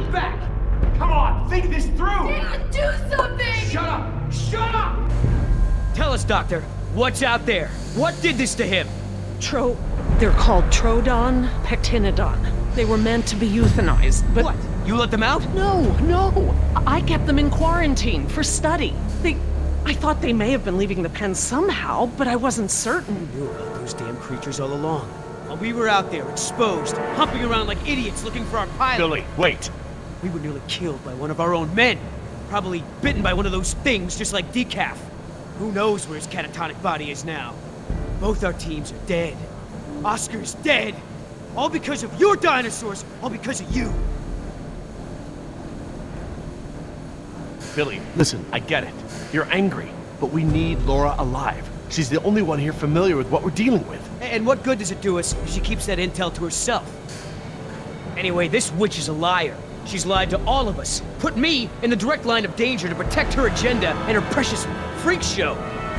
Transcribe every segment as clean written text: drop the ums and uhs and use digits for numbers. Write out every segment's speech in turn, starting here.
Get back! Come on, think this through! Dad, do something! Shut up! Shut up! Tell us, Doctor, what's out there? What did this to him? They're called Trodon Pectinodon. They were meant to be euthanized, but... What? You let them out? No. I kept them in quarantine for study. I thought they may have been leaving the pen somehow, but I wasn't certain. We knew about those damn creatures all along. While we were out there, exposed, humping around like idiots looking for our pilot. Billy, wait! We were nearly killed by one of our own men. Probably bitten by one of those things just like Decaf. Who knows where his catatonic body is now? Both our teams are dead. Oscar's dead. All because of your dinosaurs, all because of you. Billy, listen, I get it. You're angry, but we need Laura alive. She's the only one here familiar with what we're dealing with. And what good does it do us if she keeps that intel to herself? Anyway, this witch is a liar. She's lied to all of us. Put me in the direct line of danger to protect her agenda and her precious freak show.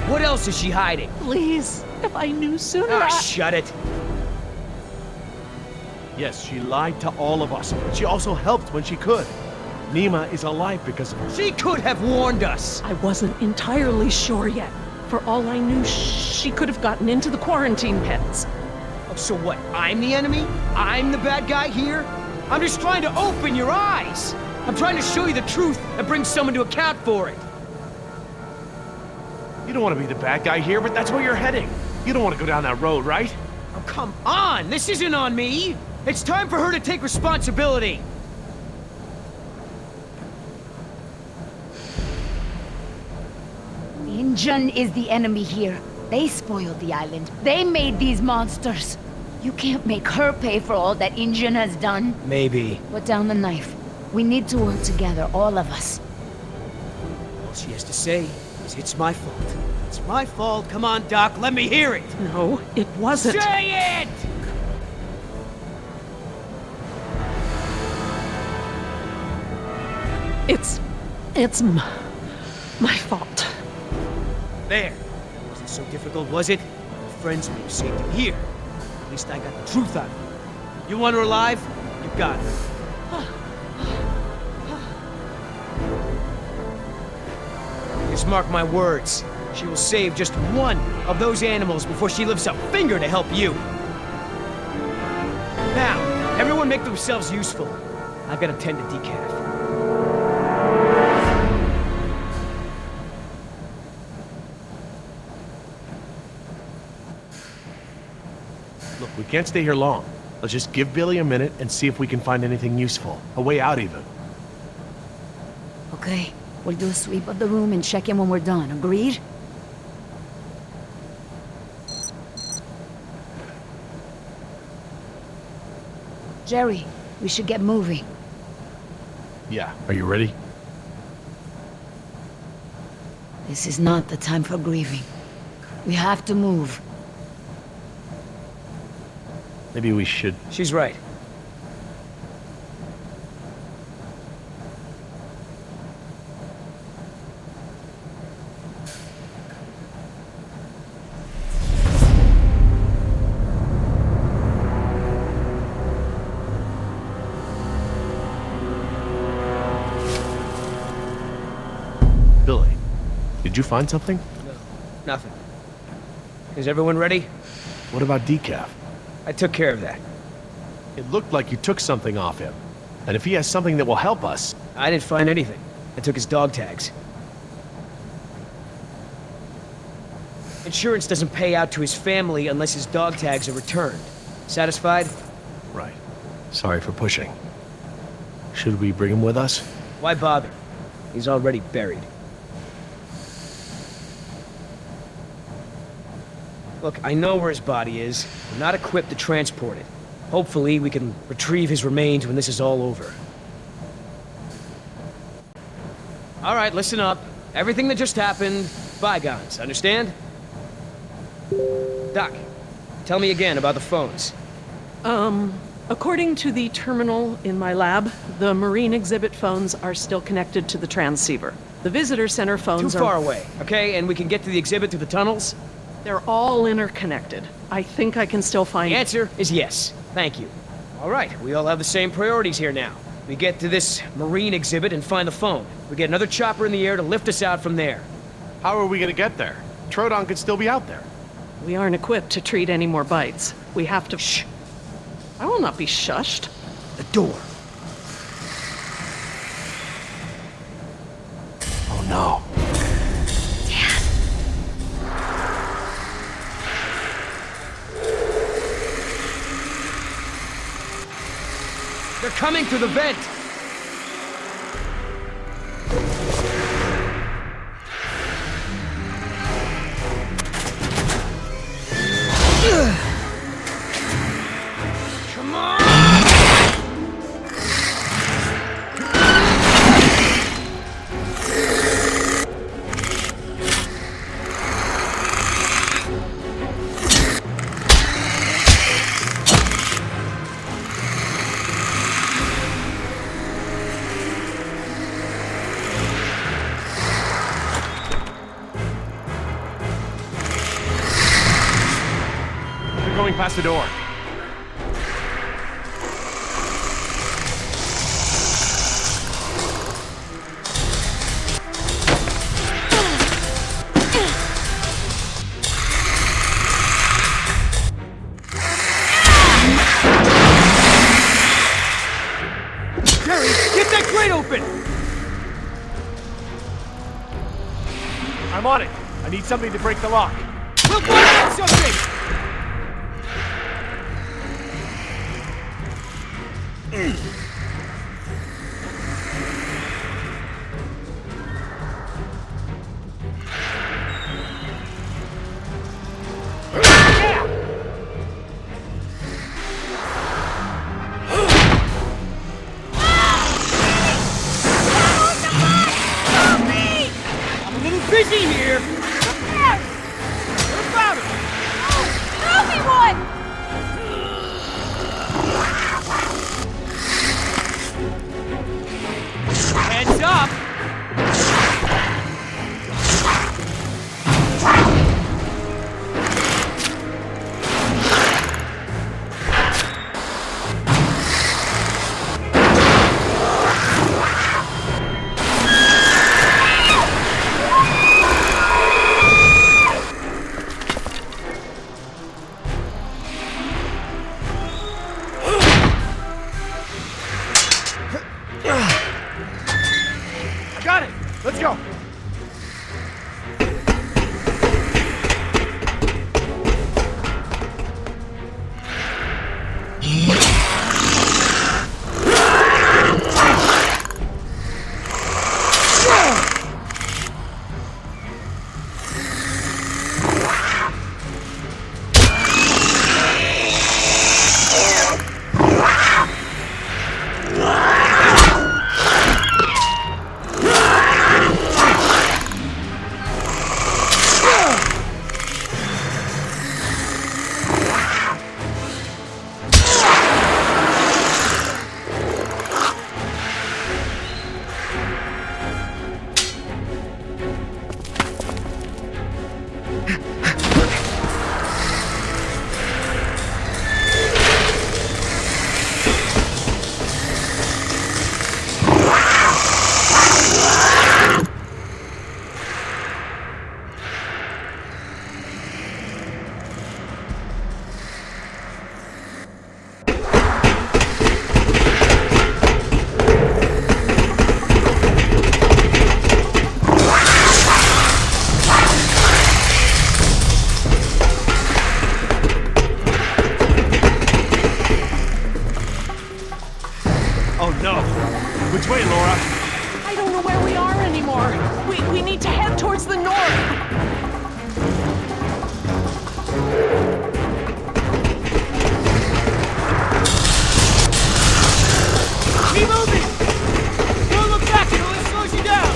What else is she hiding? Please, if I knew sooner, Ah, shut it. Yes, she lied to all of us, but she also helped when she could. Nima is alive because of her. She could have warned us. I wasn't entirely sure yet. For all I knew, she could have gotten into the quarantine pens. Oh, so what? I'm the enemy? I'm the bad guy here? I'm just trying to open your eyes. I'm trying to show you the truth and bring someone to account for it. You don't want to be the bad guy here, but that's where you're heading. You don't want to go down that road, right? Oh, come on! This isn't on me! It's time for her to take responsibility! Injun is the enemy here. They spoiled the island. They made these monsters. You can't make her pay for all that Injun has done. Maybe. Put down the knife. We need to work together, all of us. All she has to say is it's my fault. It's my fault. Come on, Doc, let me hear it! No, it wasn't. Say it! It's my fault. There. It wasn't so difficult, was it? My friends may have saved you here. At least I got the truth out of it. You want her alive? You got her. Just mark my words. She will save just one of those animals before she lifts a finger to help you. Now, everyone make themselves useful. I've got to tend to Decaf. Look, we can't stay here long. Let's just give Billy a minute and see if we can find anything useful. A way out, even. Okay, we'll do a sweep of the room and check in when we're done. Agreed? Jerry, we should get moving. Yeah. Are you ready? This is not the time for grieving. We have to move. Maybe we should... She's right. Billy, did you find something? No, nothing. Is everyone ready? What about Decaf? I took care of that. It looked like you took something off him. And if he has something that will help us... I didn't find anything. I took his dog tags. Insurance doesn't pay out to his family unless his dog tags are returned. Satisfied? Right. Sorry for pushing. Should we bring him with us? Why bother? He's already buried. Look, I know where his body is. We're not equipped to transport it. Hopefully, we can retrieve his remains when this is all over. All right, listen up. Everything that just happened, bygones, understand? Doc, tell me again about the phones. According to the terminal in my lab, the marine exhibit phones are still connected to the transceiver. The visitor center phones Too far away, okay? And we can get to the exhibit through the tunnels? They're all interconnected. I think I can still find... The answer is yes. Thank you. All right, we all have the same priorities here now. We get to this marine exhibit and find the phone. We get another chopper in the air to lift us out from there. How are we gonna get there? Troodon could still be out there. We aren't equipped to treat any more bites. We have to... Shh! I will not be shushed. The door. Oh no. They're coming through the vent! Come on! They're going past the door. Jerry, get that crate open! I'm on it. I need something to break the lock. We'll find something! I'm a little busy here! What about it? Throw me one! Heads up! Got it! Let's go! Oh no! Which way, Laura? I don't know where we are anymore. We need to head towards the north. Keep moving! Don't look back, it only slows you down!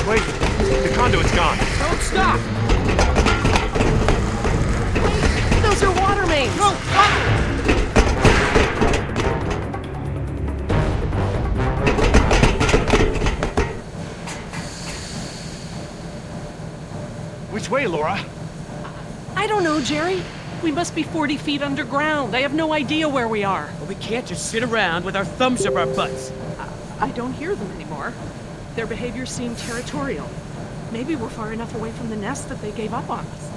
Wait, the conduit's gone. Don't stop! way, Laura? I don't know, Jerry. We must be 40 feet underground. I have no idea where we are. But we can't just sit around with our thumbs up our butts. I don't hear them anymore. Their behavior seemed territorial. Maybe we're far enough away from the nest that they gave up on us.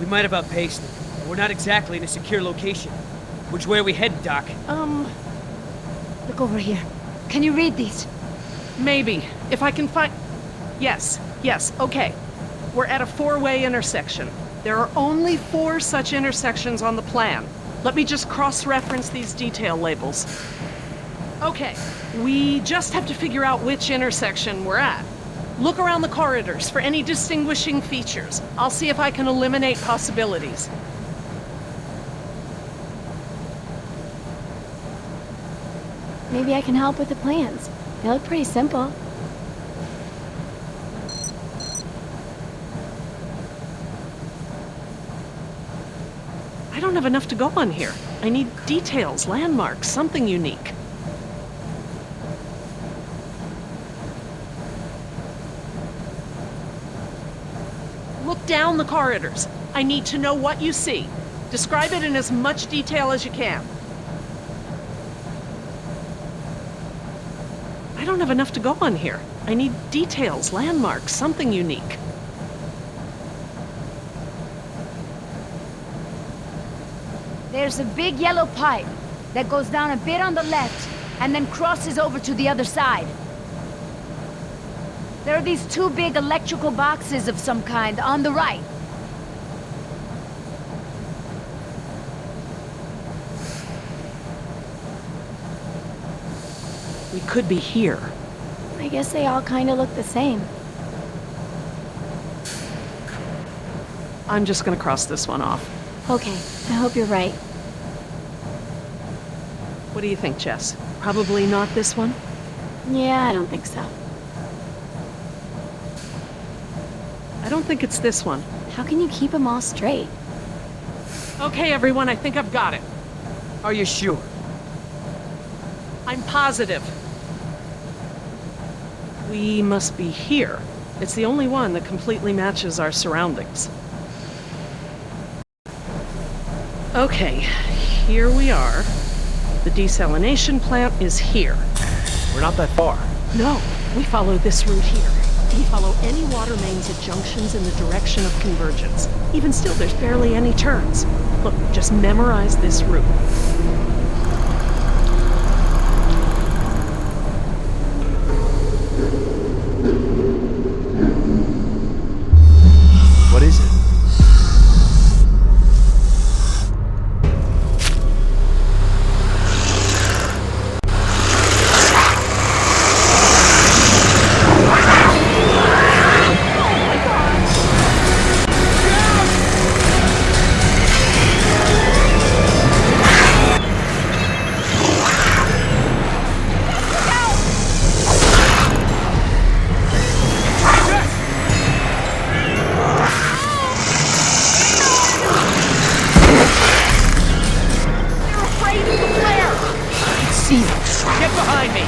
We might have outpaced them, but we're not exactly in a secure location. Which way are we headed, Doc? Look over here. Can you read these? Maybe. If I can find... Yes, okay. We're at a 4-way intersection. There are only 4 such intersections on the plan. Let me just cross-reference these detail labels. Okay, we just have to figure out which intersection we're at. Look around the corridors for any distinguishing features. I'll see if I can eliminate possibilities. Maybe I can help with the plans. They look pretty simple. I don't have enough to go on here. I need details, landmarks, something unique. Look down the corridors. I need to know what you see. Describe it in as much detail as you can. I don't have enough to go on here. I need details, landmarks, something unique. There's a big yellow pipe that goes down a bit on the left and then crosses over to the other side. There are these 2 big electrical boxes of some kind on the right. We could be here. I guess they all kind of look the same. I'm just gonna cross this one off. Okay, I hope you're right. What do you think, Jess? Probably not this one? Yeah, I don't think so. I don't think it's this one. How can you keep them all straight? Okay, everyone, I think I've got it. Are you sure? I'm positive. We must be here. It's the only one that completely matches our surroundings. Okay, here we are. The desalination plant is here. We're not that far. No, we follow this route here. We follow any water mains at junctions in the direction of convergence. Even still, there's barely any turns. Look, just memorize this route. What is it? Get behind me!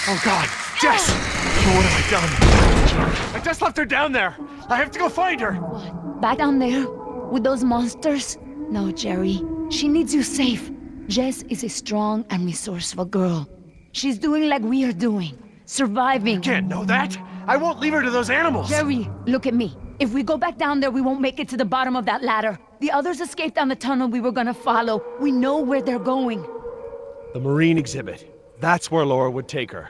Oh God, Jess! Oh, what have I done? I just left her down there. I have to go find her. What? Back down there? With those monsters? No, Jerry. She needs you safe. Jess is a strong and resourceful girl. She's doing like we are doing. Surviving. Can't know that. I won't leave her to those animals. Jerry, look at me. If we go back down there, we won't make it to the bottom of that ladder. The others escaped down the tunnel we were gonna follow. We know where they're going. The marine exhibit. That's where Laura would take her.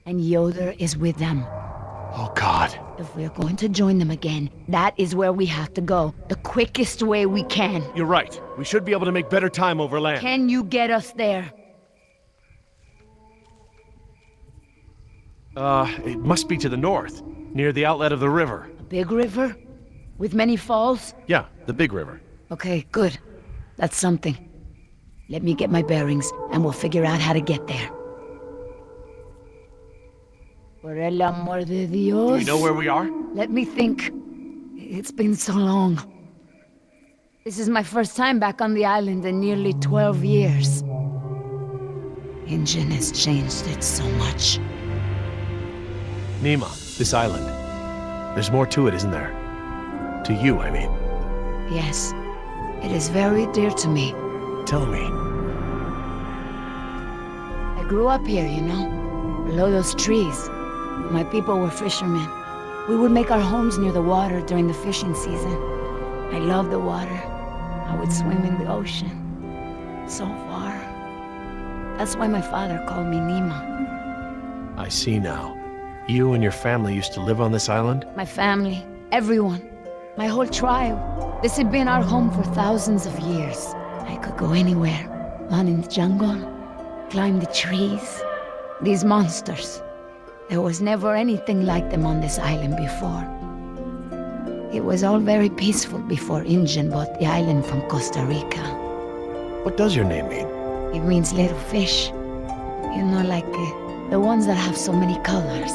And Yoder is with them. Oh God. If we're going to join them again, that is where we have to go. The quickest way we can. You're right. We should be able to make better time over land. Can you get us there? It must be to the north, near the outlet of the river. A big river? With many falls? Yeah, the big river. Okay, good. That's something. Let me get my bearings, and we'll figure out how to get there. Por el amor de Dios. Do you know where we are? Let me think. It's been so long. This is my first time back on the island in nearly 12 years. Injun has changed it so much. Nima, this island. There's more to it, isn't there? To you, I mean. Yes, it is very dear to me. Tell me. I grew up here, you know, below those trees. My people were fishermen. We would make our homes near the water during the fishing season. I loved the water. I would swim in the ocean. So far. That's why my father called me Nima. I see now. You and your family used to live on this island? My family, everyone, my whole tribe. This had been our home for thousands of years. I could go anywhere, run in the jungle, climb the trees. These monsters. There was never anything like them on this island before. It was all very peaceful before Injun bought the island from Costa Rica. What does your name mean? It means little fish. You know, like the ones that have so many colors.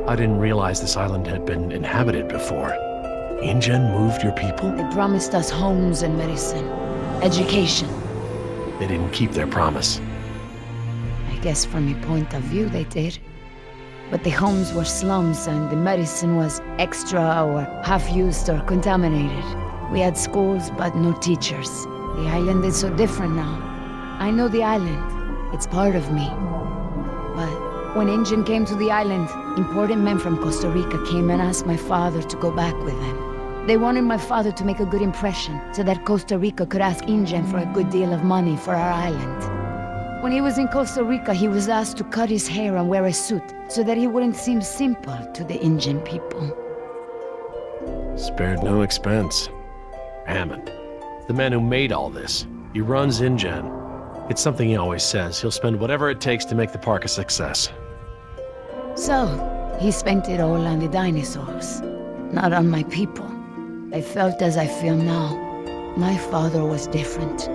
I didn't realize this island had been inhabited before. Injun moved your people? They promised us homes and medicine, education. They didn't keep their promise. I guess from your point of view they did. But the homes were slums and the medicine was extra or half-used or contaminated. We had schools but no teachers. The island is so different now. I know the island. It's part of me. But when Injun came to the island, important men from Costa Rica came and asked my father to go back with them. They wanted my father to make a good impression so that Costa Rica could ask Injun for a good deal of money for our island. When he was in Costa Rica, he was asked to cut his hair and wear a suit so that he wouldn't seem simple to the Injun people. Spared no expense. Hammond, the man who made all this, he runs Injun. It's something he always says. He'll spend whatever it takes to make the park a success. So, he spent it all on the dinosaurs, not on my people. I felt as I feel now. My father was different.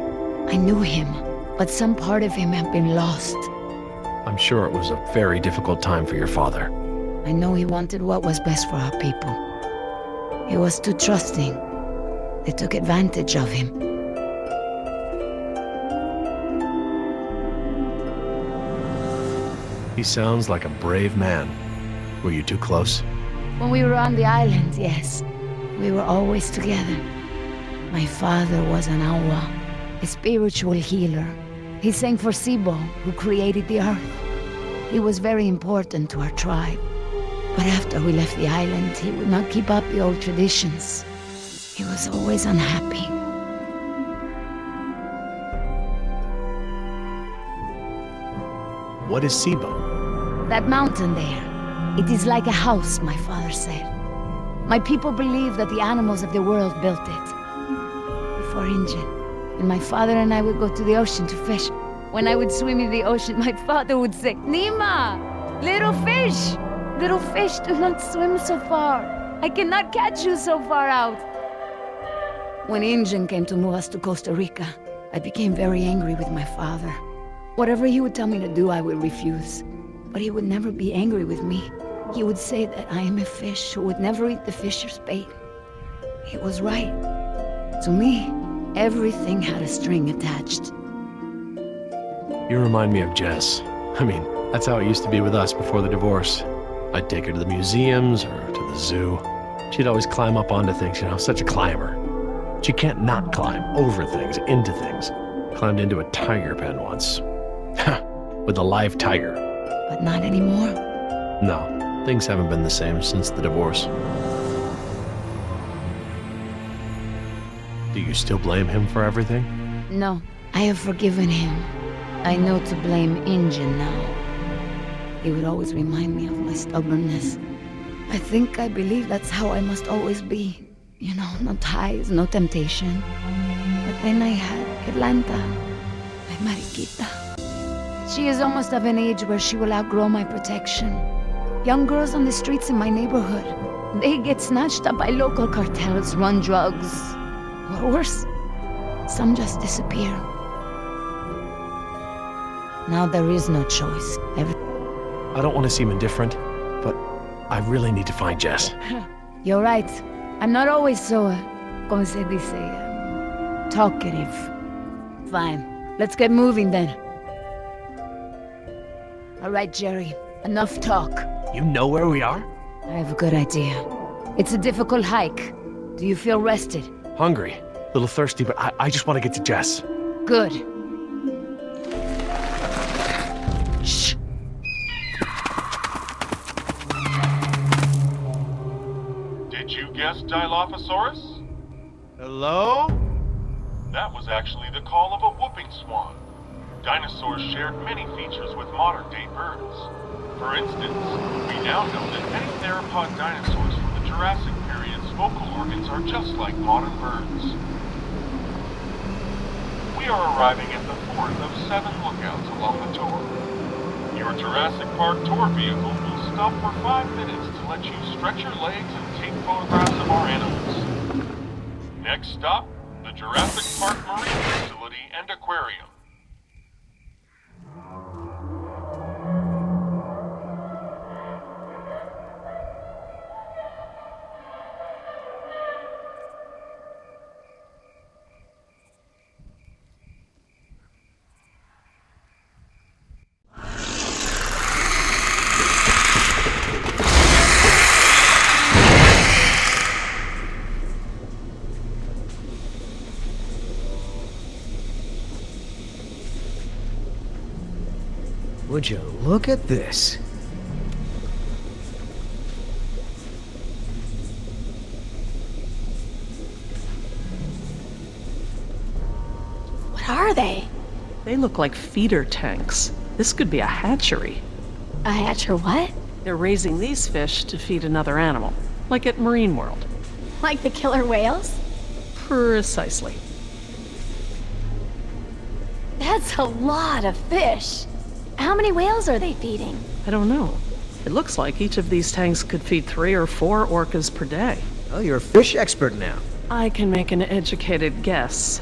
I knew him, but some part of him had been lost. I'm sure it was a very difficult time for your father. I know he wanted what was best for our people. He was too trusting. They took advantage of him. He sounds like a brave man. Were you too close? When we were on the island, yes. We were always together. My father was an awa, a spiritual healer. He sang for Sibo, who created the earth. He was very important to our tribe. But after we left the island, he would not keep up the old traditions. He was always unhappy. What is Sibo? That mountain there, it is like a house, my father said. My people believe that the animals of the world built it. Before Injun, and my father and I would go to the ocean to fish. When I would swim in the ocean, my father would say, Nima, little fish, do not swim so far. I cannot catch you so far out. When Injun came to move us to Costa Rica, I became very angry with my father. Whatever he would tell me to do, I would refuse. But he would never be angry with me. He would say that I am a fish who would never eat the fisher's bait. He was right. To me, Everything had a string attached. You remind me of Jess. I mean, that's how it used to be with us before the divorce. I'd take her to the museums or to the zoo. She'd always climb up onto things, such a climber. She can't not climb over things, into things. Climbed into a tiger pen once. With a live tiger. But not anymore. No, things haven't been the same since the divorce. Do you still blame him for everything? No, I have forgiven him. I know to blame Injun now. He would always remind me of my stubbornness. I believe that's how I must always be. No ties, no temptation. But then I had Atlanta, my mariquita. She is almost of an age where she will outgrow my protection. Young girls on the streets in my neighborhood, they get snatched up by local cartels, run drugs. Or worse, some just disappear. Now there is no choice. I don't want to seem indifferent, but I really need to find Jess. You're right. I'm not always so, como se dice, talkative. Fine. Let's get moving then. All right, Jerry. Enough talk. You know where we are? I have a good idea. It's a difficult hike. Do you feel rested? Hungry. A little thirsty, but I just want to get to Jess. Good. Shh. Did you guess Dilophosaurus? Hello? That was actually the call of a whooping swan. Dinosaurs shared many features with modern-day birds. For instance, we now know that many theropod dinosaurs from the Jurassic period's vocal organs are just like modern birds. We are arriving at the fourth of 7 lookouts along the tour. Your Jurassic Park tour vehicle will stop for 5 minutes to let you stretch your legs and take photographs of our animals. Next stop, the Jurassic Park Marine Facility and Aquarium. Would you look at this? What are they? They look like feeder tanks. This could be a hatchery. A hatcher what? They're raising these fish to feed another animal, like at Marine World. Like the killer whales? Precisely. That's a lot of fish. How many whales are they feeding? I don't know. It looks like each of these tanks could feed 3 or 4 orcas per day. Oh, you're a fish expert now. I can make an educated guess.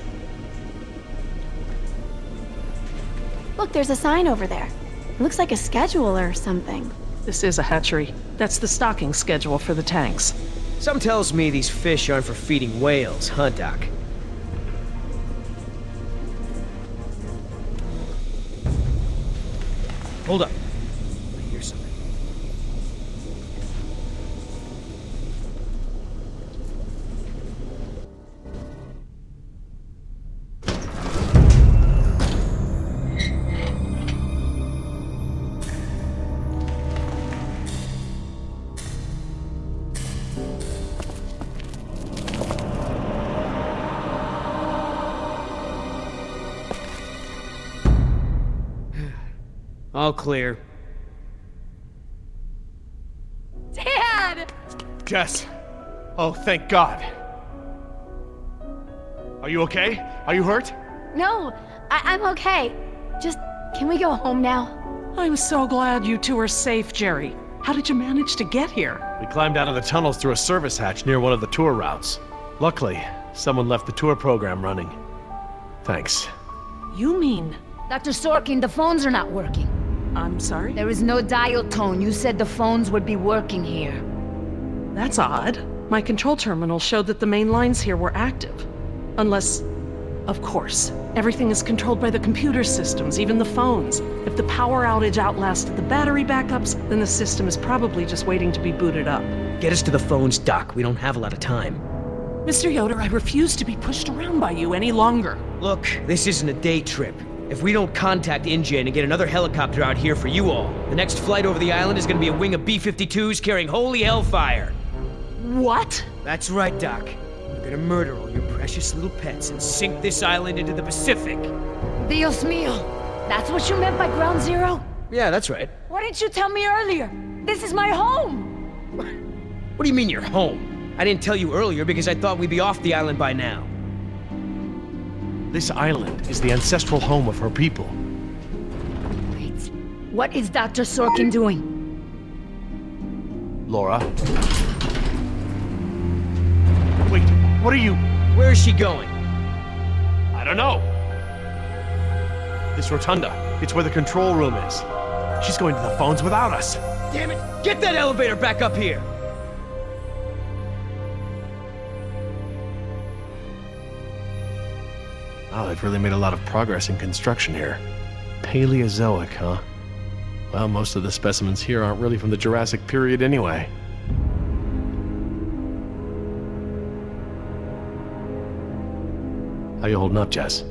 Look, there's a sign over there. It looks like a schedule or something. This is a hatchery. That's the stocking schedule for the tanks. Some tells me these fish aren't for feeding whales, huh, Doc? Hold up. I hear something. All clear. Dad! Jess! Oh, thank God. Are you okay? Are you hurt? No, I'm okay. Just, can we go home now? I'm so glad you two are safe, Jerry. How did you manage to get here? We climbed out of the tunnels through a service hatch near one of the tour routes. Luckily, someone left the tour program running. Thanks. You mean... Dr. Sorkin, the phones are not working. I'm sorry? There is no dial tone. You said the phones would be working here. That's odd. My control terminal showed that the main lines here were active. Unless... Of course. Everything is controlled by the computer systems, even the phones. If the power outage outlasted the battery backups, then the system is probably just waiting to be booted up. Get us to the phones, Doc. We don't have a lot of time. Mr. Yoder, I refuse to be pushed around by you any longer. Look, this isn't a day trip. If we don't contact InGen and get another helicopter out here for you all, the next flight over the island is gonna be a wing of B-52s carrying holy hellfire. What? That's right, Doc. We're gonna murder all your precious little pets and sink this island into the Pacific. Dios mío! That's what you meant by ground zero? Yeah, that's right. Why didn't you tell me earlier? This is my home! What do you mean you're home? I didn't tell you earlier because I thought we'd be off the island by now. This island is the ancestral home of her people. Wait, what is Dr. Sorkin doing? Laura. Wait, what are you? Where is she going? I don't know. This rotunda. It's where the control room is. She's going to the phones without us. Damn it! Get that elevator back up here! Oh, they've really made a lot of progress in construction here. Paleozoic, huh? Well, most of the specimens here aren't really from the Jurassic period anyway. How you holding up, Jess?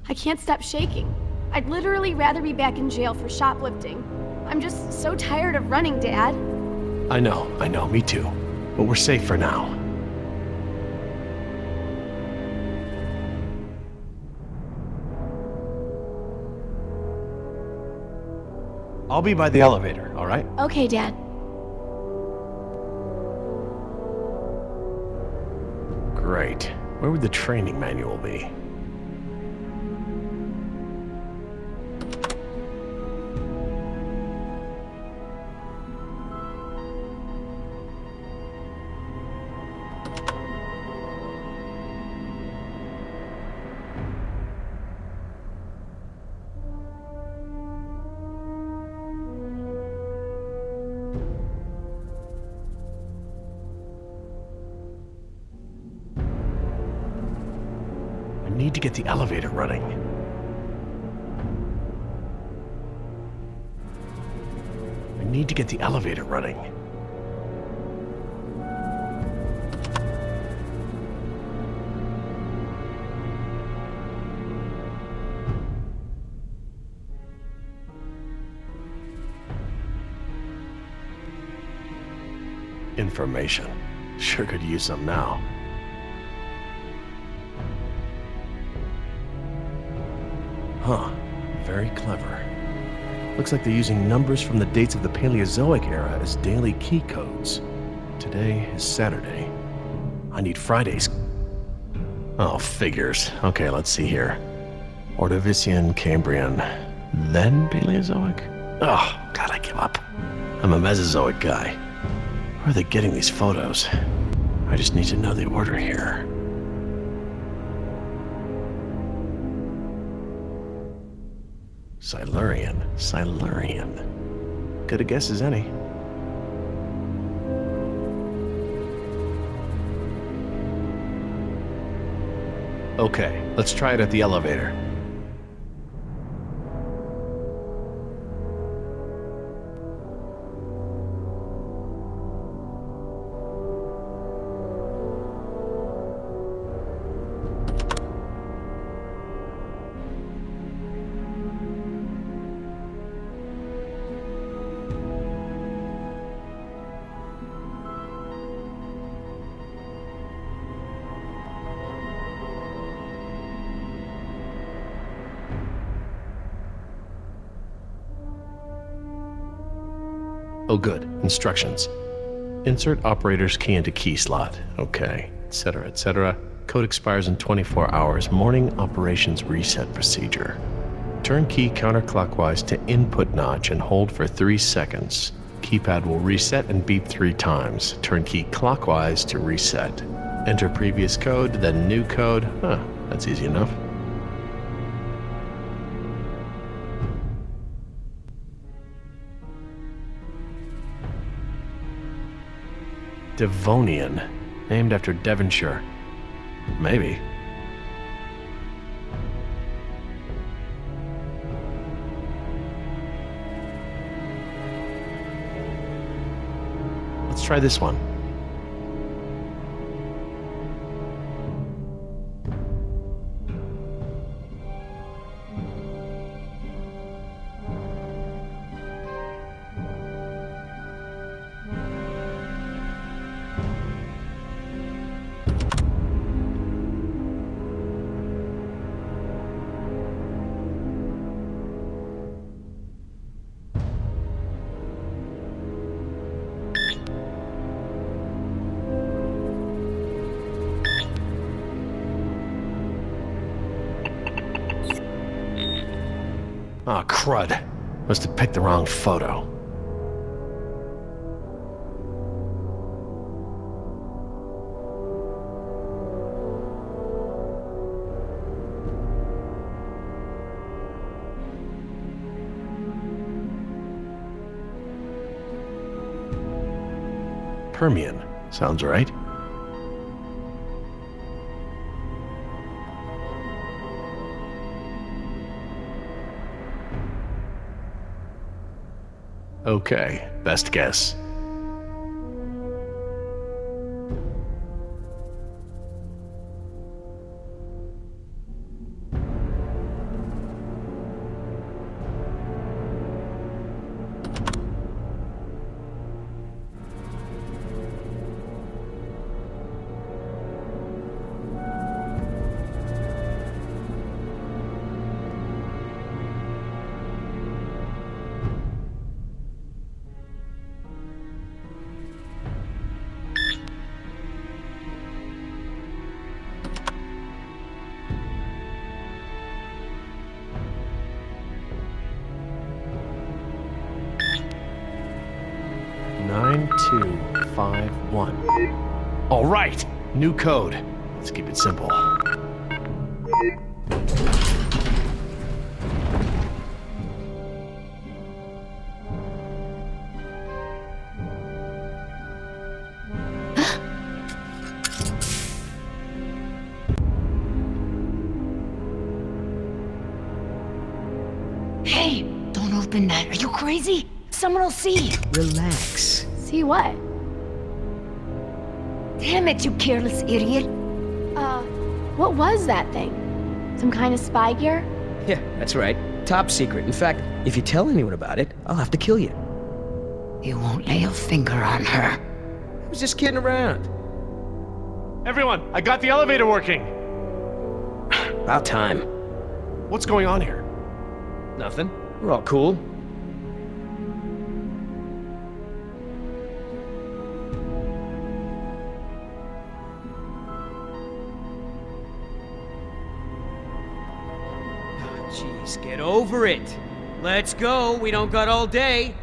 I can't stop shaking. I'd literally rather be back in jail for shoplifting. I'm just so tired of running, Dad. I know, me too. But we're safe for now. I'll be by the elevator, all right? Okay, Dad. Great. Where would the training manual be? I need to get the elevator running. I need to get the elevator running. Information. Sure could use some now. Huh. Very clever. Looks like they're using numbers from the dates of the Paleozoic era as daily key codes. Today is Saturday. I need Fridays. Oh, figures. Okay, let's see here. Ordovician, Cambrian, then Paleozoic? Oh, God, I give up. I'm a Mesozoic guy. Where are they getting these photos? I just need to know the order here. Silurian. Good a guess as any. Okay, let's try it at the elevator. Oh good, instructions. Insert operator's key into key slot. Okay, etc., etc. Code expires in 24 hours. Morning operations reset procedure. Turn key counterclockwise to input notch and hold for 3 seconds. Keypad will reset and beep 3 times. Turn key clockwise to reset. Enter previous code, then new code. Huh, that's easy enough. Devonian, named after Devonshire. Maybe. try this one. Aw, crud. Must have picked the wrong photo. Permian. Sounds right. Okay, best guess. Nine, 2, 5, 1. All right, new code. Let's keep it simple. Hey, don't open that. Are you crazy? Someone will see. Relax. See what? Damn it, you careless idiot. What was that thing? Some kind of spy gear? Yeah, that's right. Top secret. In fact, if you tell anyone about it, I'll have to kill you. You won't lay a finger on her. I was just kidding around. Everyone, I got the elevator working. About time. What's going on here? Nothing. We're all cool. Jeez, get over it. Let's go, we don't got all day.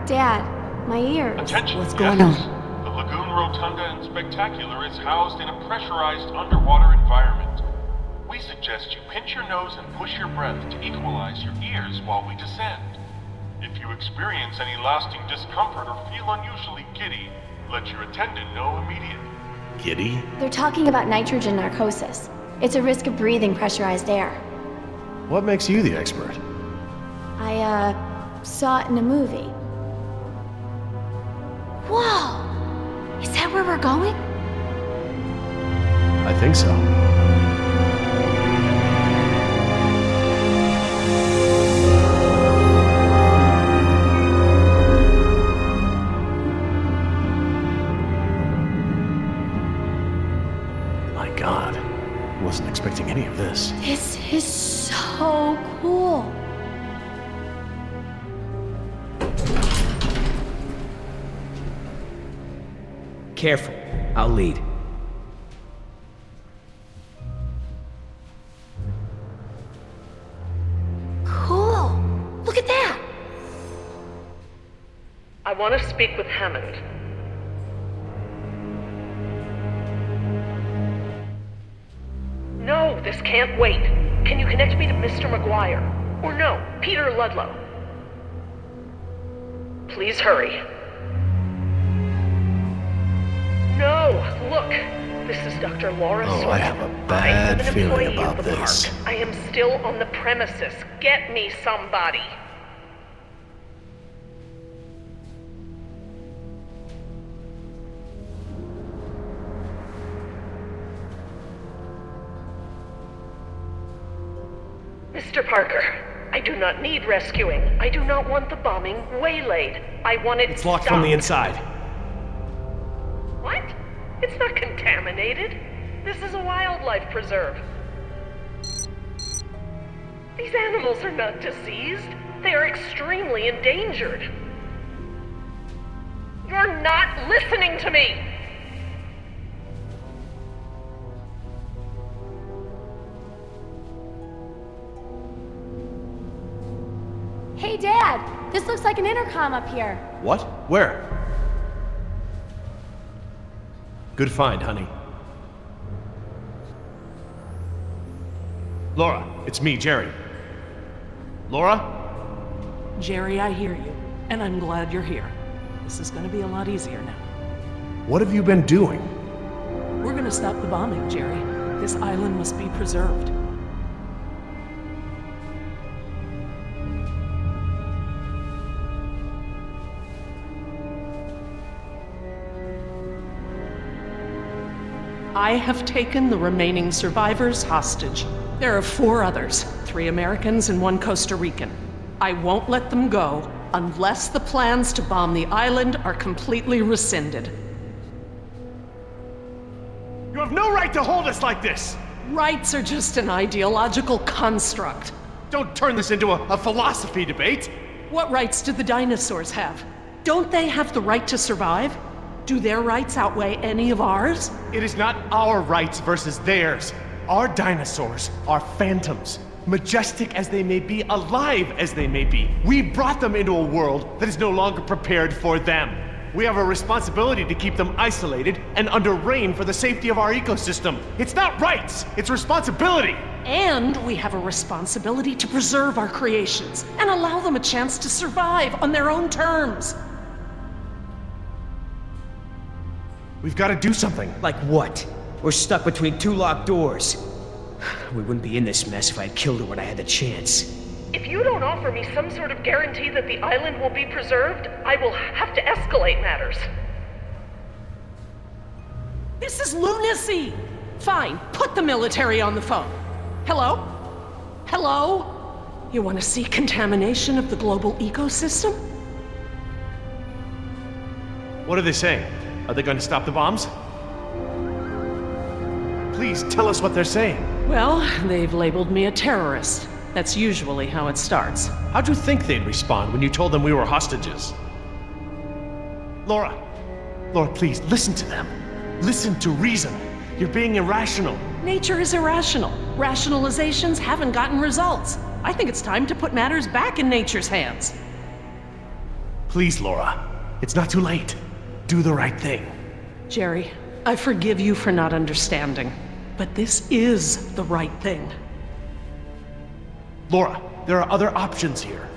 Dad, my ears. Attention, What's going guests. on? The Lagoon Rotunda and Spectacular is housed in a pressurized underwater environment. We suggest you pinch your nose and push your breath to equalize your ears while we descend. If you experience any lasting discomfort or feel unusually giddy, let your attendant know immediately. Giddy? They're talking about nitrogen narcosis. It's a risk of breathing pressurized air. What makes you the expert? I, saw it in a movie. Whoa! Is that where we're going? I think so. My God, wasn't expecting any of this. This is so cool. Careful. I'll lead. Cool. Look at that. I want to speak with Hammond. No, this can't wait. Can you connect me to Mr. McGuire? Or no, Peter Ludlow? Please hurry. No, look. This is Dr. Laura Oh, Sawyer. I have a I'm bad an feeling employee about of the this. park. I am still on the premises. Get me somebody. Mr. Parker, I do not need rescuing. I do not want the bombing waylaid. I want it It's locked from the inside. What? It's not contaminated. This is a wildlife preserve. These animals are not diseased. They are extremely endangered. You're not listening to me! Hey, Dad! This looks like an intercom up here. What? Where? Good find, honey. Laura, it's me, Jerry. Laura? Jerry, I hear you, and I'm glad you're here. This is gonna be a lot easier now. What have you been doing? We're gonna stop the bombing, Jerry. This island must be preserved. I have taken the remaining survivors hostage. There are 4 others, 3 Americans and 1 Costa Rican. I won't let them go unless the plans to bomb the island are completely rescinded. You have no right to hold us like this! Rights are just an ideological construct. Don't turn this into a philosophy debate! What rights do the dinosaurs have? Don't they have the right to survive? Do their rights outweigh any of ours? It is not our rights versus theirs. Our dinosaurs are phantoms. Majestic as they may be, alive as they may be. We brought them into a world that is no longer prepared for them. We have a responsibility to keep them isolated and under rein for the safety of our ecosystem. It's not rights, it's responsibility. And we have a responsibility to preserve our creations and allow them a chance to survive on their own terms. We've got to do something. Like what? We're stuck between 2 locked doors. We wouldn't be in this mess if I had killed her when I had the chance. If you don't offer me some sort of guarantee that the island will be preserved, I will have to escalate matters. This is lunacy! Fine, put the military on the phone. Hello? Hello? You want to see contamination of the global ecosystem? What are they saying? Are they going to stop the bombs? Please tell us what they're saying. Well, they've labeled me a terrorist. That's usually how it starts. How'd you think they'd respond when you told them we were hostages? Laura, please, listen to them. Listen to reason. You're being irrational. Nature is irrational. Rationalizations haven't gotten results. I think it's time to put matters back in nature's hands. Please, Laura, it's not too late. Do the right thing. Jerry, I forgive you for not understanding, but this is the right thing. Laura, there are other options here.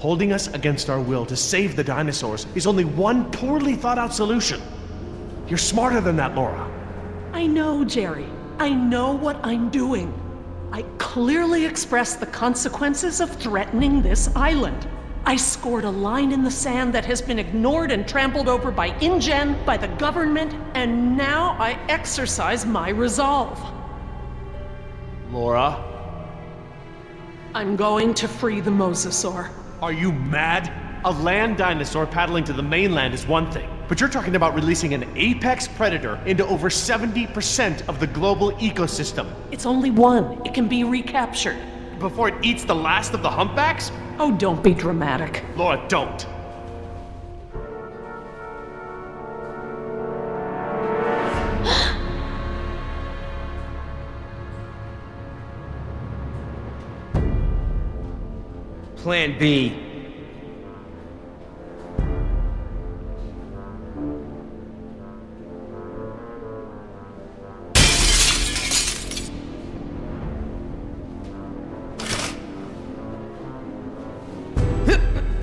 Holding us against our will to save the dinosaurs is only one poorly thought out solution. You're smarter than that, Laura. I know, Jerry. I know what I'm doing. I clearly expressed the consequences of threatening this island. I scored a line in the sand that has been ignored and trampled over by InGen, by the government, and now I exercise my resolve. Laura? I'm going to free the mosasaur. Are you mad? A land dinosaur paddling to the mainland is one thing, but you're talking about releasing an apex predator into over 70% of the global ecosystem. It's only one. It can be recaptured. Before it eats the last of the humpbacks? Oh, don't be dramatic. Laura, don't. Plan B.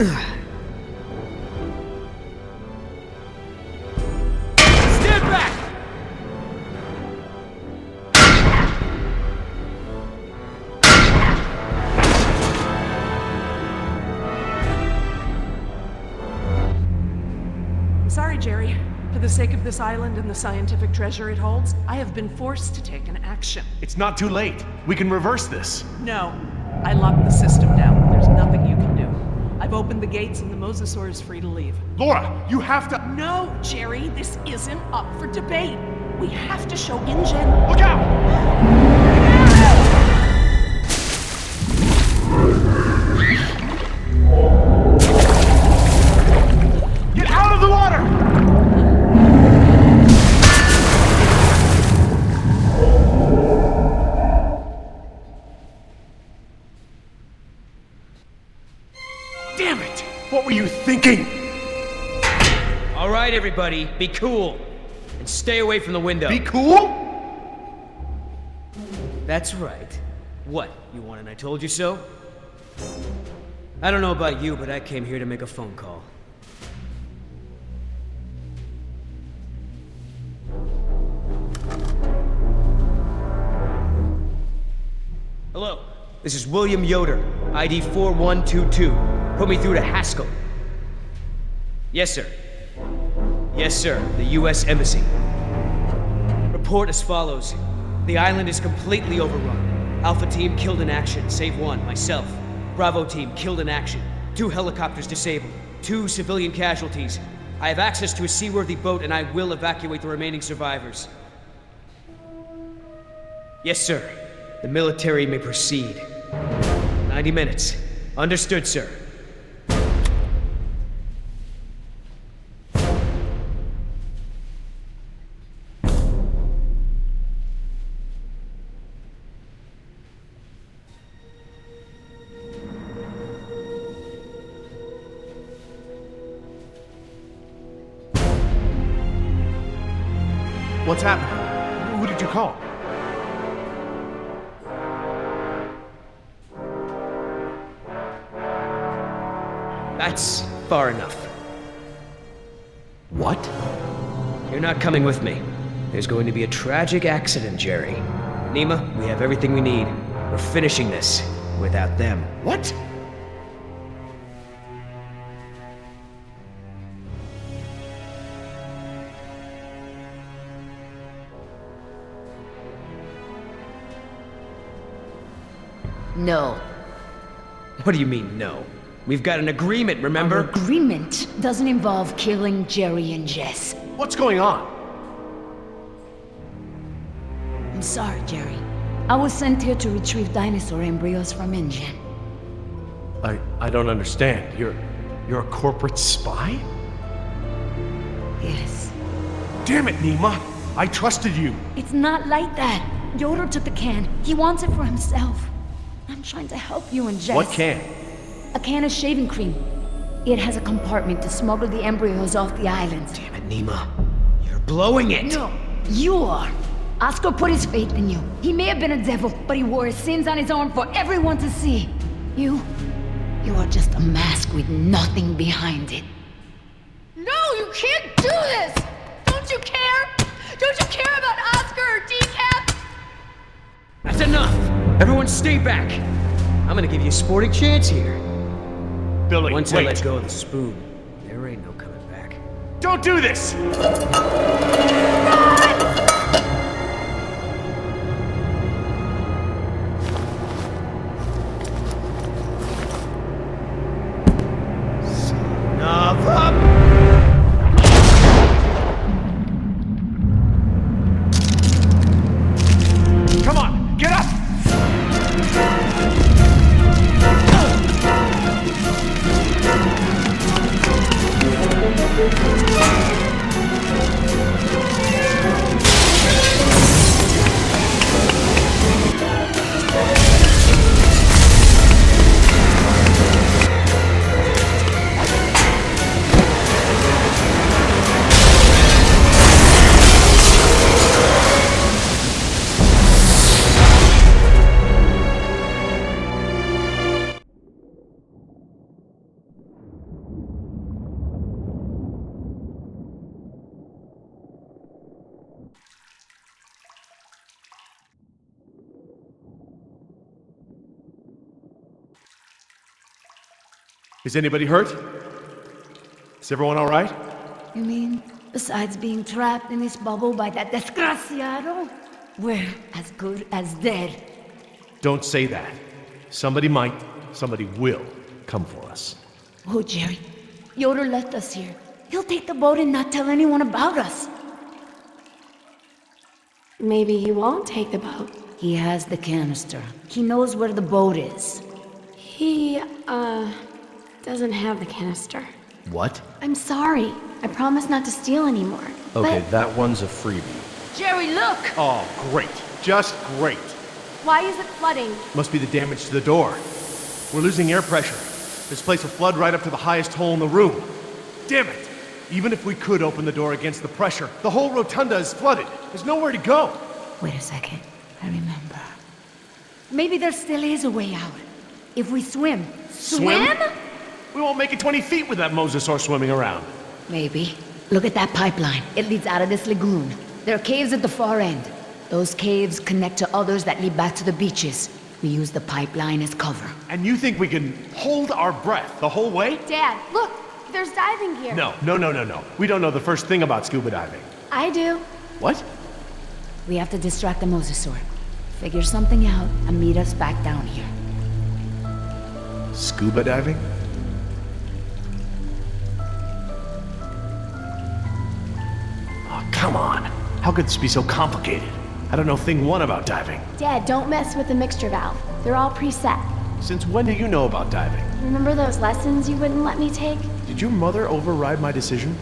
Stand back! Sorry, Jerry. For the sake of this island and the scientific treasure it holds, I have been forced to take an action. It's not too late. We can reverse this. No. I locked the system down. There's nothing you can do. I've opened the gates and the mosasaur is free to leave. Laura, you have to... No, Jerry, this isn't up for debate. We have to show InGen. Look out! Get out of the water! Damn it! What were you thinking? All right, everybody, be cool. And stay away from the window. Be cool? That's right. What, you want an I told you so? I don't know about you, but I came here to make a phone call. Hello, this is William Yoder, ID 4122. Put me through to Haskell. Yes, sir. Yes, sir, the U.S. Embassy. Report as follows. The island is completely overrun. Alpha team killed in action, save one, myself. Bravo team killed in action. 2 helicopters disabled. 2 civilian casualties. I have access to a seaworthy boat and I will evacuate the remaining survivors. Yes, sir. The military may proceed. 90 minutes. Understood, sir. What's happening? Who did you call? That's far enough. What? You're not coming with me. There's going to be a tragic accident, Jerry. Nima, we have everything we need. We're finishing this without them. What? No. What do you mean, no? We've got an agreement, remember? Our agreement doesn't involve killing Jerry and Jess. What's going on? I'm sorry, Jerry. I was sent here to retrieve dinosaur embryos from InGen. I don't understand. You're a corporate spy? Yes. Damn it, Nima! I trusted you. It's not like that. Yoder took the can. He wants it for himself. I'm trying to help you and Jess. What can? A can of shaving cream. It has a compartment to smuggle the embryos off the island. Damn it, Nima. You're blowing it! No, you are. Oscar put his faith in you. He may have been a devil, but he wore his sins on his arm for everyone to see. You are just a mask with nothing behind it. No, you can't do this! Don't you care? Don't you care about Oscar or Decaf? That's enough! Everyone stay back! I'm gonna give you a sporting chance here. Billy, Once wait. I let go of the spoon, there ain't no coming back. Don't do this! Enough up! Come on, get up! Is anybody hurt? Is everyone all right? You mean, besides being trapped in this bubble by that desgraciado, we're as good as dead? Don't say that. Somebody might, somebody will come for us. Oh, Jerry, Yoder left us here. He'll take the boat and not tell anyone about us. Maybe he won't take the boat. He has the canister. He knows where the boat is. He, doesn't have the canister. What? I'm sorry. I promise not to steal anymore. Okay, that one's a freebie. Jerry, look! Oh, great. Just great. Why is it flooding? Must be the damage to the door. We're losing air pressure. This place will flood right up to the highest hole in the room. Damn it! Even if we could open the door against the pressure, the whole rotunda is flooded. There's nowhere to go. Wait a second. I remember. Maybe there still is a way out. If we swim. Swim? We won't make it 20 feet with that mosasaur swimming around. Maybe. Look at that pipeline. It leads out of this lagoon. There are caves at the far end. Those caves connect to others that lead back to the beaches. We use the pipeline as cover. And you think we can hold our breath the whole way? Dad, look! There's diving gear. No. We don't know the first thing about scuba diving. I do. What? We have to distract the mosasaur. Figure something out and meet us back down here. Scuba diving? Oh, come on. How could this be so complicated? I don't know thing one about diving. Dad, don't mess with the mixture valve. They're all preset. Since when do you know about diving? Remember those lessons you wouldn't let me take? Did your mother override my decision?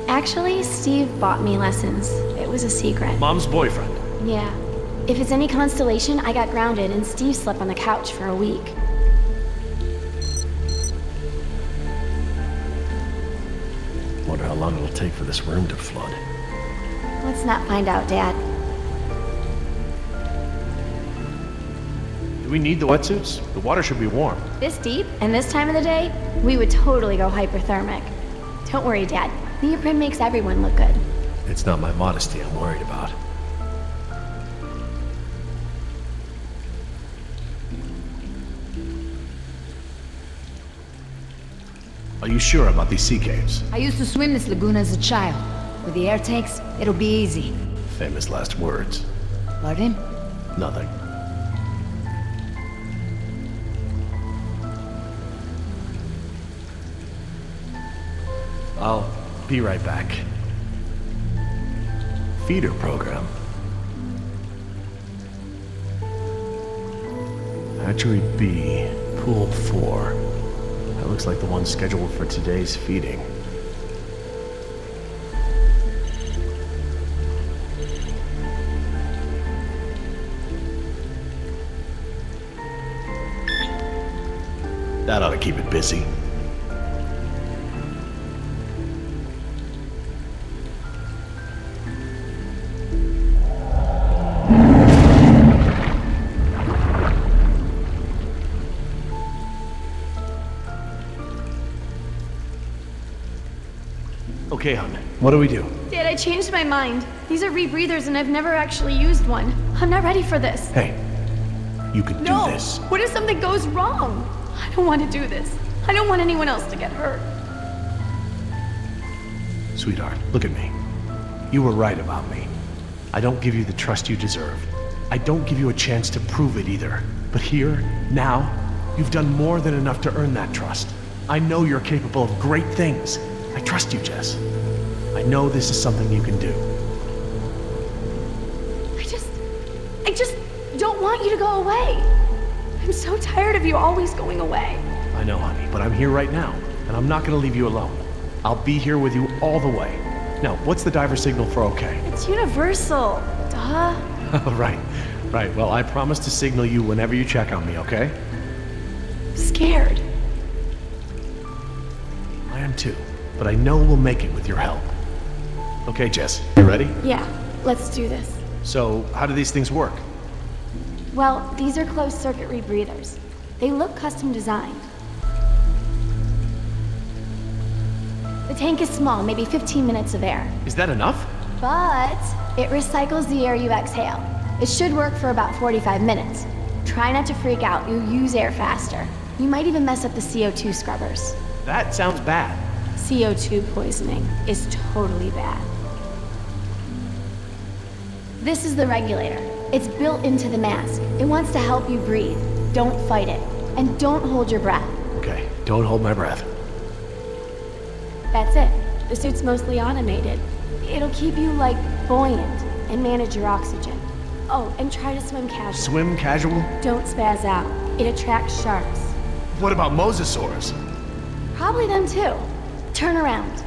Actually, Steve bought me lessons. It was a secret. Mom's boyfriend. Yeah. If it's any consolation, I got grounded and Steve slept on the couch for a week. Wonder how long it'll take for this room to flood. Let's not find out, Dad. Do we need the wetsuits? The water should be warm. This deep and this time of the day, we would totally go hyperthermic. Don't worry, Dad. Neoprene makes everyone look good. It's not my modesty I'm worried about. Are you sure about these sea caves? I used to swim this lagoon as a child. With the air tanks, it'll be easy. Famous last words. Pardon? Nothing. I'll be right back. Feeder program. Hatchery B, Pool 4. That looks like the one scheduled for today's feeding. That ought to keep it busy. Okay, hon. What do we do? Dad, I changed my mind. These are rebreathers and I've never actually used one. I'm not ready for this. Hey, you can No! do this. What if something goes wrong? I don't want to do this. I don't want anyone else to get hurt. Sweetheart, look at me. You were right about me. I don't give you the trust you deserve. I don't give you a chance to prove it either. But here, now, you've done more than enough to earn that trust. I know you're capable of great things. I trust you, Jess. I know this is something you can do. I just don't want you to go away. I'm so tired of you always going away. I know, honey, but I'm here right now, and I'm not gonna leave you alone. I'll be here with you all the way. Now, what's the diver signal for okay? It's universal. Duh. Right. Well, I promise to signal you whenever you check on me, okay? I'm scared. I am too, but I know we'll make it with your help. Okay, Jess, you ready? Yeah, let's do this. So, how do these things work? Well, these are closed-circuit rebreathers. They look custom designed. The tank is small, maybe 15 minutes of air. Is that enough? But it recycles the air you exhale. It should work for about 45 minutes. Try not to freak out, you'll use air faster. You might even mess up the CO2 scrubbers. That sounds bad. CO2 poisoning is totally bad. This is the regulator. It's built into the mask. It wants to help you breathe. Don't fight it. And don't hold your breath. Okay, don't hold my breath. That's it. The suit's mostly automated. It'll keep you, like, buoyant and manage your oxygen. Oh, and try to swim casual. Swim casual? Don't spaz out. It attracts sharks. What about mosasaurs? Probably them too. Turn around.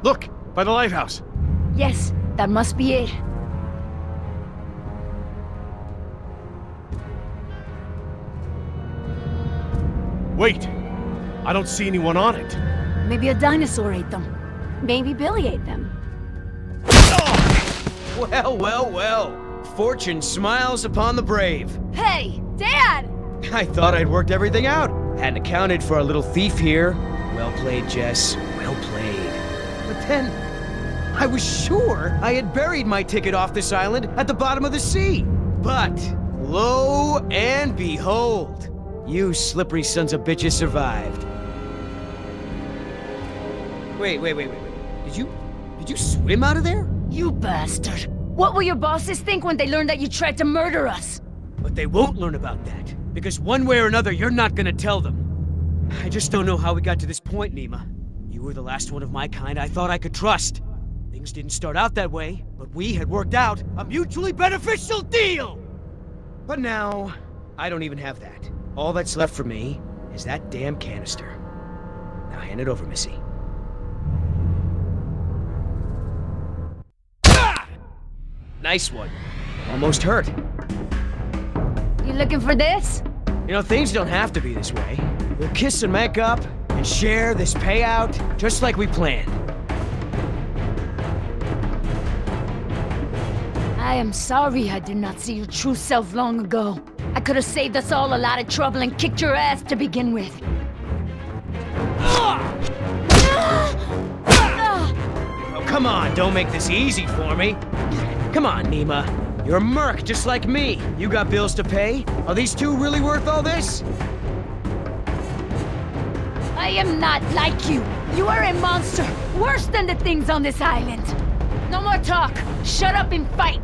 Look, by the lighthouse. Yes, that must be it. Wait! I don't see anyone on it. Maybe a dinosaur ate them. Maybe Billy ate them. Well, well, well. Fortune smiles upon the brave. Hey, Dad! I thought I'd worked everything out. Hadn't accounted for our little thief here. Well played, Jess. Well played. But then, I was sure I had buried my ticket off this island at the bottom of the sea. But, lo and behold, you slippery sons of bitches survived. Wait. Did you swim out of there? You bastard. What will your bosses think when they learn that you tried to murder us? But they won't learn about that, because one way or another, you're not gonna tell them. I just don't know how we got to this point, Nima. You were the last one of my kind I thought I could trust. Things didn't start out that way, but we had worked out a mutually beneficial deal! But now, I don't even have that. All that's left for me is that damn canister. Now hand it over, Missy. Ah! Nice one. Almost hurt. You looking for this? You know, things don't have to be this way. We'll kiss and make up and share this payout just like we planned. I am sorry I did not see your true self long ago. I could have saved us all a lot of trouble and kicked your ass to begin with. Oh, come on, don't make this easy for me. Come on, Nima. You're a merc just like me. You got bills to pay? Are these two really worth all this? I am not like you. You are a monster, worse than the things on this island. No more talk. Shut up and fight.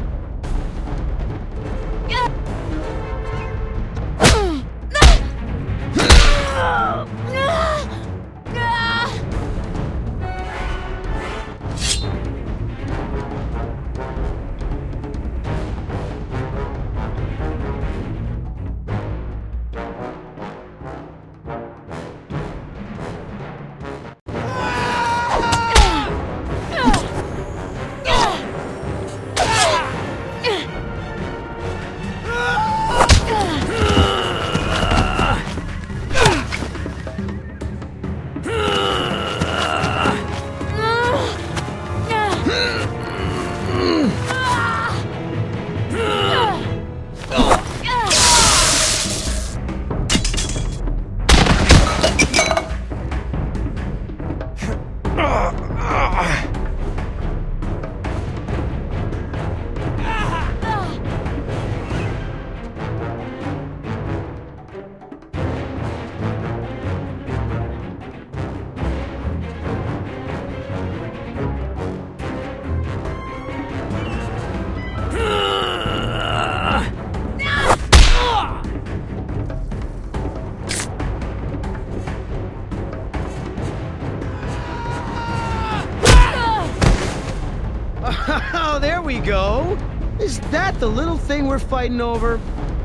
Oh, there we go. Is that the little thing we're fighting over?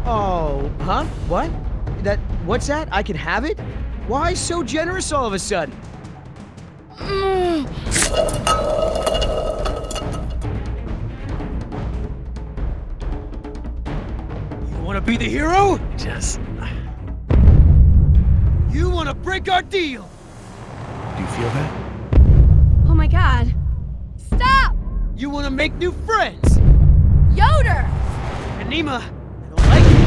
Oh, huh? What? What's that? I can have it? Why so generous all of a sudden? You wanna be the hero? Jess, You wanna break our deal? do you feel that? Oh my god. Stop! You wanna make new friends? Yoder! And Nima, I don't like it.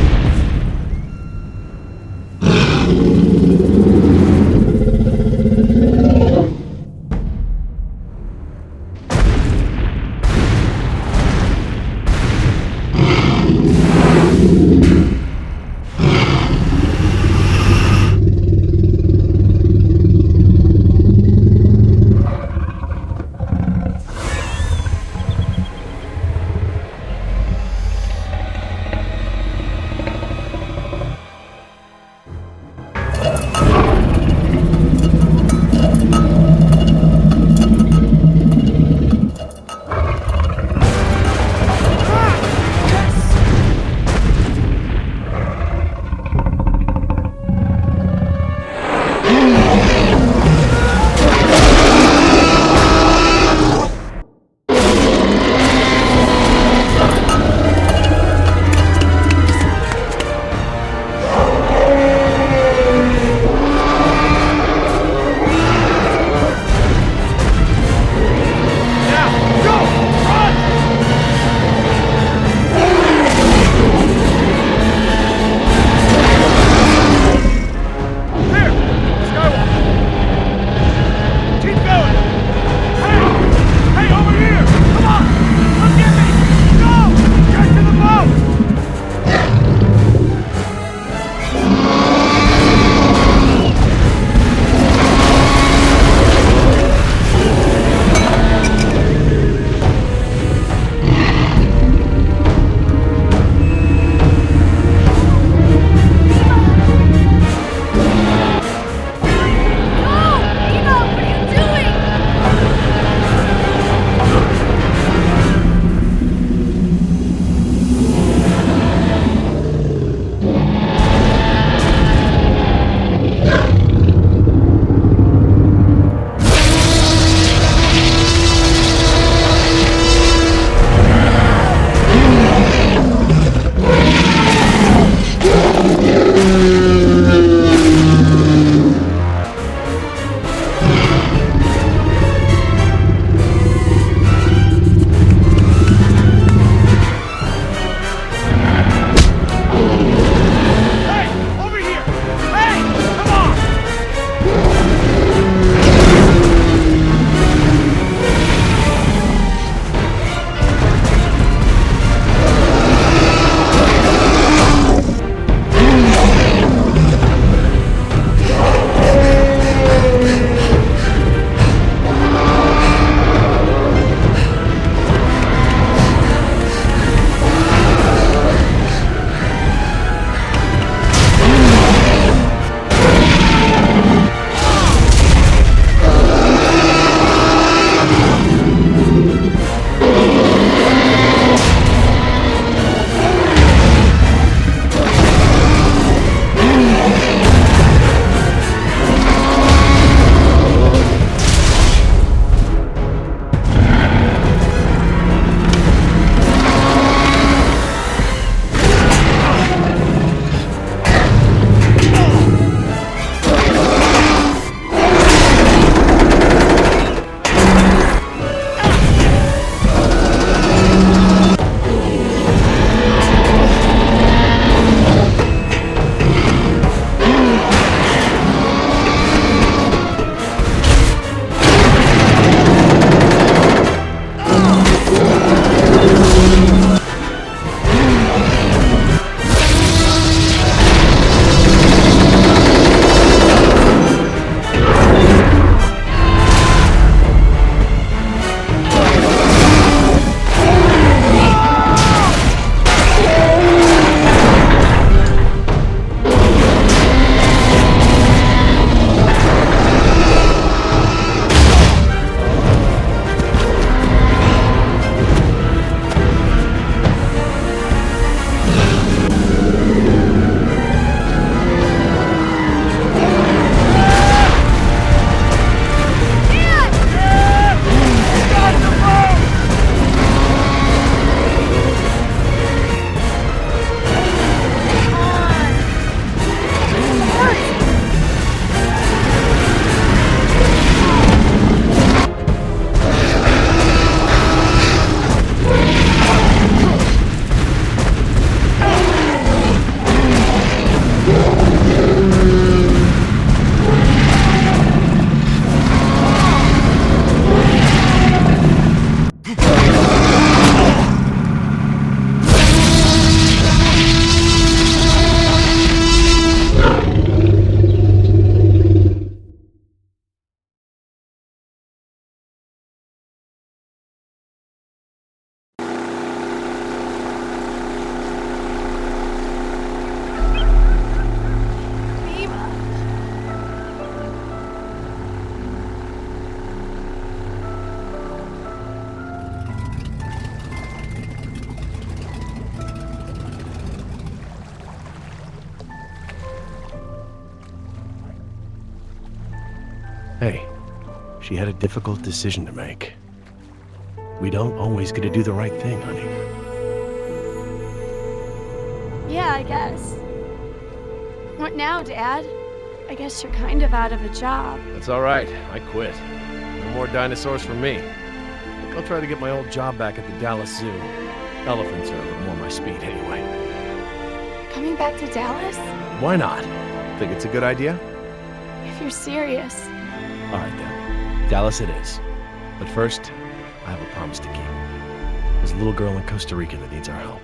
She had a difficult decision to make. We don't always get to do the right thing, honey. Yeah, I guess. What now, Dad? I guess you're kind of out of a job. That's all right. I quit. No more dinosaurs for me. I'll try to get my old job back at the Dallas Zoo. Elephants are a little more my speed anyway. Coming back to Dallas? Why not? Think it's a good idea? If you're serious. All right then. Dallas it is. But first, I have a promise to keep. There's a little girl in Costa Rica that needs our help.